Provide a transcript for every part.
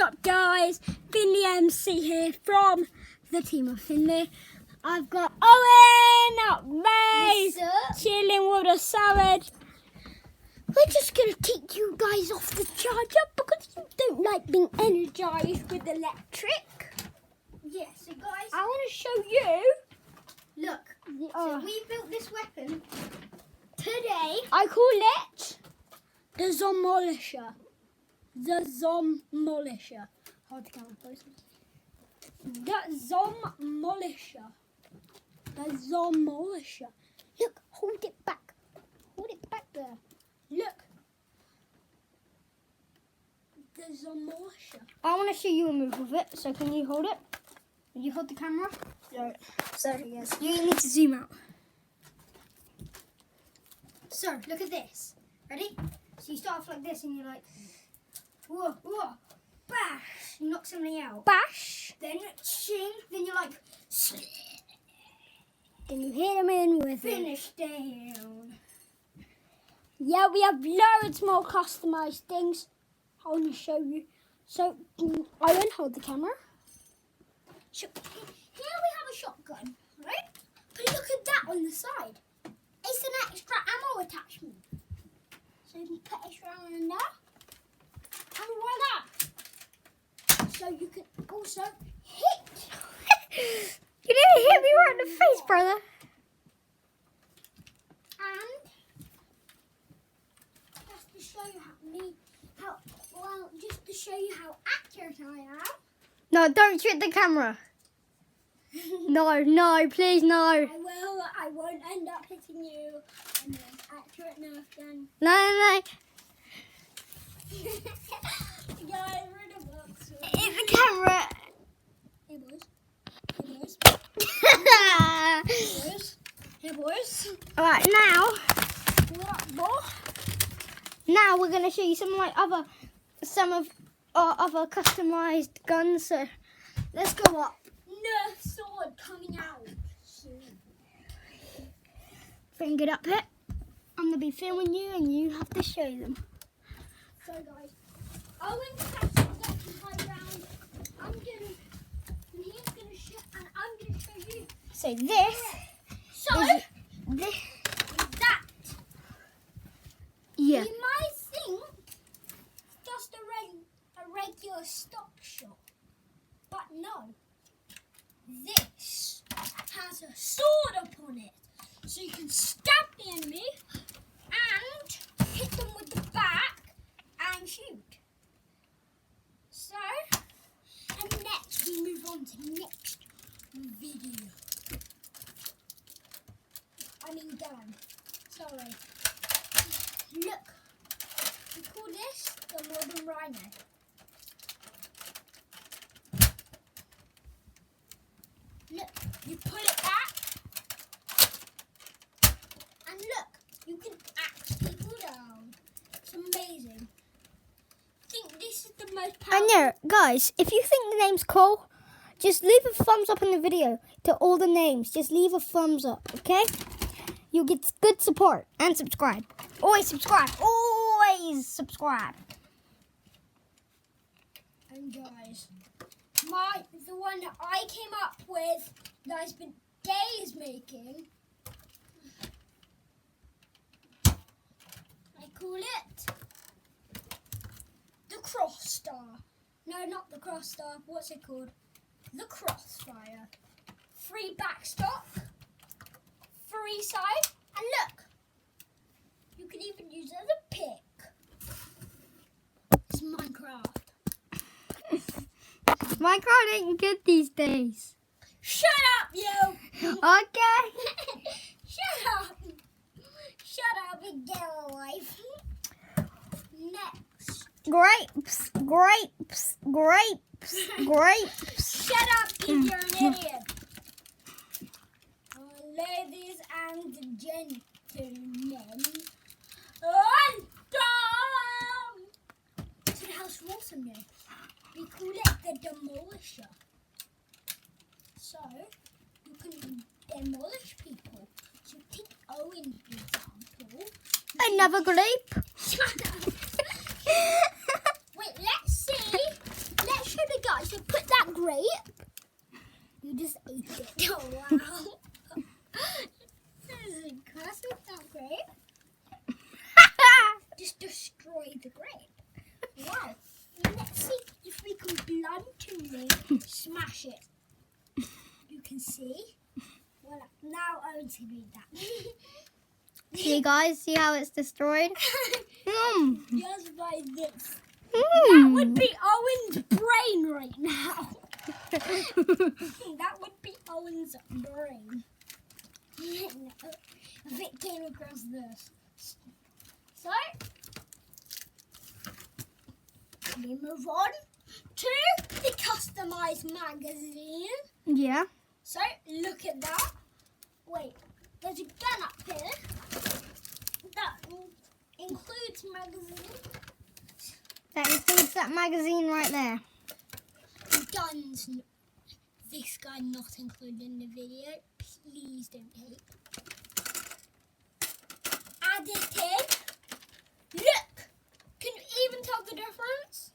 up, guys? Finley MC here from the team of Finley. I've got Owen up there, chilling with a salad. We're just going to take you guys off the charger because you don't like being energized with electric. Yeah, so guys, I want to show you. Look, so we built this weapon today. I call it the Zomolisher. The Zomolisher. Hold the camera close. The Zomolisher. The Zomolisher. Look, hold it back. Hold it back there. Look. The Zomolisher. I want to show you a move with it, so can you hold it? Will you hold the camera? So yes, you need to zoom out. So, look at this. Ready? So you start off like this and you're like, whoa, whoa, bash. You knock somebody out. Bash. Then ching. Then you're like, Then you hit him in with finish down. Yeah, we have loads more customized things. I want to show you. So, I won't hold the camera. So, here we have a shotgun, right? But look at that on the side. It's an extra ammo attachment. So you can put extra ammo in there. And voila! So you can also hit. You didn't hit me right in the face, brother. And just to show you just to show you how accurate I am. No, don't shoot the camera. No, please, no. I won't end up hitting you. And then accurate Nerf gun. No. Guys, we're in a box. Hit the camera. Hey boys. Hey boys. Alright, now What up, boy? Now we're gonna show you some of our other customized guns. So let's go up. Nerf sword coming out soon. Bring it up here. I'm gonna be filming you, and you have to show them. So guys, Owen's actually getting high ground. He's gonna shoot, and I'm gonna show you. So this So this. is that. Yeah. You might think just a regular stock shot, but no. This has a sword upon it, so you can stab the enemy and hit them with the back and shoot. So, and next we move on to the next video. I mean gun. Sorry. Look, we call this the Modern Rhino. Look, you pull it back, and look, you can axe people down. It's amazing. I think this is the most powerful. And yeah, guys, if you think the name's cool, just leave a thumbs up in the video to all the names. Just leave a thumbs up, okay? You'll get good support and subscribe. Always subscribe. Always subscribe. And guys, the one that I came up with that I spent days making, I call it the Cross Star. No, not the Cross Star. What's it called? The Crossfire. 3 backstock, 3 side, and look, you can even use it as a pick. It's Minecraft. Minecraft ain't good these days. Shut up, you! Okay. Shut up! Shut up and get a life. Next. Grapes. Shut up, kid, you're an idiot. Ladies and gentlemen. To the house rules in there. We call it the Demolisher. So, you can demolish people. So, take Owen's example. Another grape. Shut up. Wait, let's see done to me. Smash it. You can see. Well, now Owen can read that. See, guys, see how it's destroyed? Just like this. That would be Owen's brain right now. That would be Owen's brain. If it came across this. So, we move on to the customized magazine. Yeah. So, look at that. Wait, there's a gun up here. That includes magazine. That includes that magazine right there. Guns. This gun not included in the video. Please don't hate. Added. Look! Can you even tell the difference?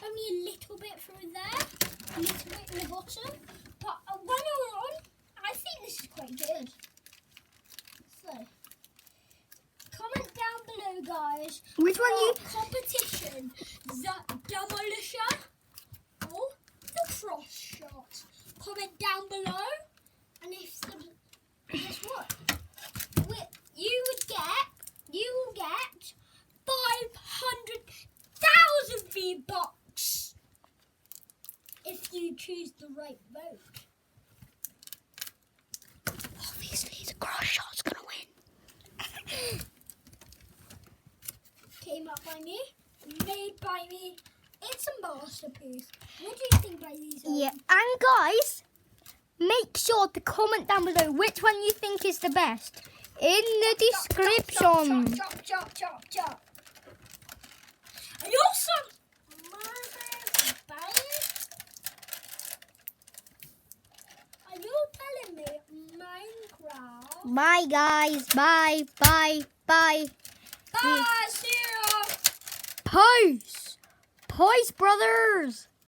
Only a little bit through there. A little bit in the bottom. But when you're on, I think this is quite good. So, comment down below, guys. Which one you... Competition. The Demolisher or the Cross Shot. Comment down below. And if the... Guess what? You will get 500,000 V-Bucks if you choose the right vote. Obviously, the Cross Shot's gonna win. Came up by me, made by me. It's a masterpiece. What do you think by these? Yeah, and guys, make sure to comment down below which one you think is the best in the description. Chop. And also, are you telling me Minecraft? Bye, guys. Bye. Bye, see ya. Peace, brothers.